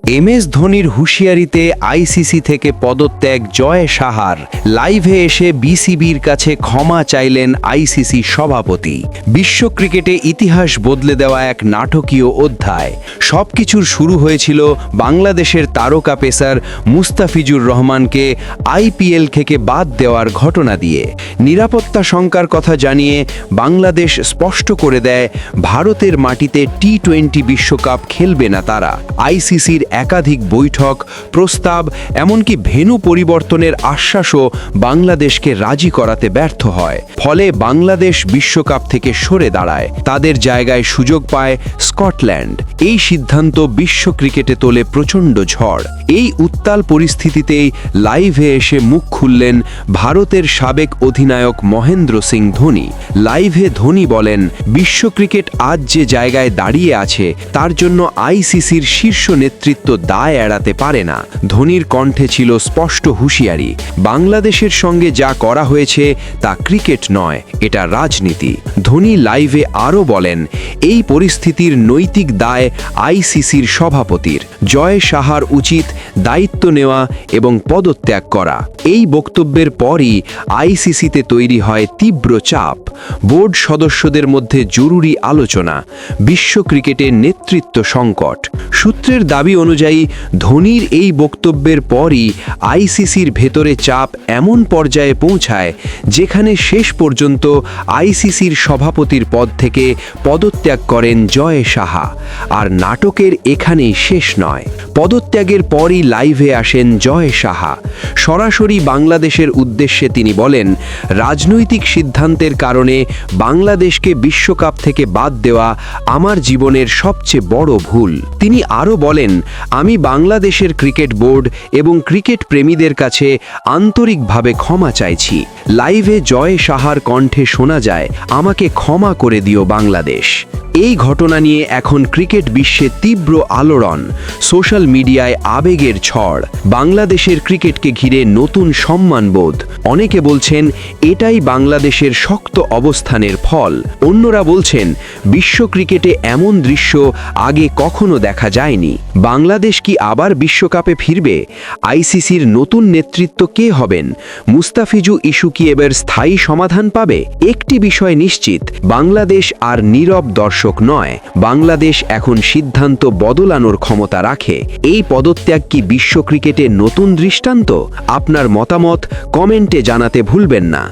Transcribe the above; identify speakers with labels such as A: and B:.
A: MS ধোনির হুঁশিয়ারিতে ICC থেকে পদত্যাগ জয় সাহার। লাইভে এসে বিসিবির কাছে ক্ষমা চাইলেন আইসিসি সভাপতি। বিশ্ব ক্রিকেটে ইতিহাস বদলে দেওয়া এক নাটকীয় অধ্যায়। সবকিছুর শুরু হয়েছিল বাংলাদেশের তারকা পেসার মুস্তাফিজুর রহমানকে আইপিএল থেকে বাদ দেওয়ার ঘটনা দিয়ে। নিরাপত্তা শঙ্কার কথা জানিয়ে বাংলাদেশ স্পষ্ট করে দেয় ভারতের মাটিতে টি-20 বিশ্বকাপ খেলবে না তারা। আইসিসির একাধিক বৈঠক, প্রস্তাব, এমনকি ভেন্যু পরিবর্তনের আশ্বাসও বাংলাদেশকে রাজি করাতে ব্যর্থ হয়। ফলে বাংলাদেশ বিশ্বকাপ থেকে সরে দাঁড়ায়। তাদের জায়গায় সুযোগ পায় স্কটল্যান্ড। এই সিদ্ধান্ত বিশ্ব ক্রিকেটে তোলে প্রচণ্ড ঝড়। এই উত্তাল পরিস্থিতিতেই লাইভে এসে মুখ খুললেন ভারতের সাবেক অধিনায়ক মহেন্দ্র সিং ধোনি। লাইভে ধোনি বলেন, বিশ্ব ক্রিকেট আজ যে জায়গায় দাঁড়িয়ে আছে তার জন্য আইসিসির শীর্ষ নেতৃত্ব দায় এড়াতে পারে না। ধোনির কণ্ঠে ছিল স্পষ্ট হুঁশিয়ারি, বাংলাদেশের সঙ্গে যা করা হয়েছে তা ক্রিকেট নয়, এটা রাজনীতি। ধোনি লাইভে আরও বলেন, এই পরিস্থিতির নৈতিক দায় আইসিসির সভাপতির। জয় সাহার উচিত দায়িত্ব নেওয়া এবং পদত্যাগ করা। এই বক্তব্যের পরই আইসিসিতে তৈরি হয় তীব্র চাপ। বোর্ড সদস্যদের মধ্যে জরুরি আলোচনা, বিশ্ব ক্রিকেটের নেতৃত্ব সংকট। সূত্রের দাবি অনুযায়ী ধোনির এই বক্তব্যের পরই আইসিসির ভেতরে চাপ এমন পর্যায়ে পৌঁছায় যেখানে শেষ পর্যন্ত আইসিসির সভাপতির পদ থেকে পদত্যাগ করেন জয় সাহা। আর নাটকের এখানেই শেষ নয়। পদত্যাগের পরই লাইভে আসেন জয় সাহা। সরাসরি বাংলাদেশের উদ্দেশ্যে তিনি বলেন, রাজনৈতিক সিদ্ধান্তের কারণে বাংলাদেশকে বিশ্বকাপ থেকে বাদ দেওয়া আমার জীবনের সবচেয়ে বড় ভুল। তিনি আরও বলেন, আমি বাংলাদেশের ক্রিকেট বোর্ড এবং ক্রিকেট প্রেমীদের কাছে আন্তরিকভাবে ক্ষমা চাইছি। লাইভে জয় সাহার কণ্ঠে শোনা যায়, আমাকে ক্ষমা করে দিও বাংলাদেশ। এই ঘটনা নিয়ে এখন ক্রিকেট বিশ্বে তীব্র আলোড়ন, সোশ্যাল মিডিয়ায় আবেগের ঝড়। বাংলাদেশের ক্রিকেটকে ঘিরে নতুন সম্মানবোধ। অনেকে বলছেন এটাই বাংলাদেশের শক্ত অবস্থানের ফল। অন্যরা বলছেন বিশ্ব ক্রিকেটে এমন দৃশ্য আগে কখনো দেখা যায়নি। বাংলাদেশ কি আবার বিশ্বকাপে ফিরবে? আইসিসির নতুন নেতৃত্ব কে হবেন? মুস্তাফিজু ইস্যু কি এবার স্থায়ী সমাধান পাবে? একটি বিষয় নিশ্চিত, বাংলাদেশ আর নীরব দর্শক নয়। বাংলাদেশ এখন সিদ্ধান্ত বদলানোর ক্ষমতা রাখে। এই পদত্যাগ কি বিশ্ব ক্রিকেটে নতুন দৃষ্টান্ত? আপনার মতামত কমেন্টে জানাতে ভুলবেন না।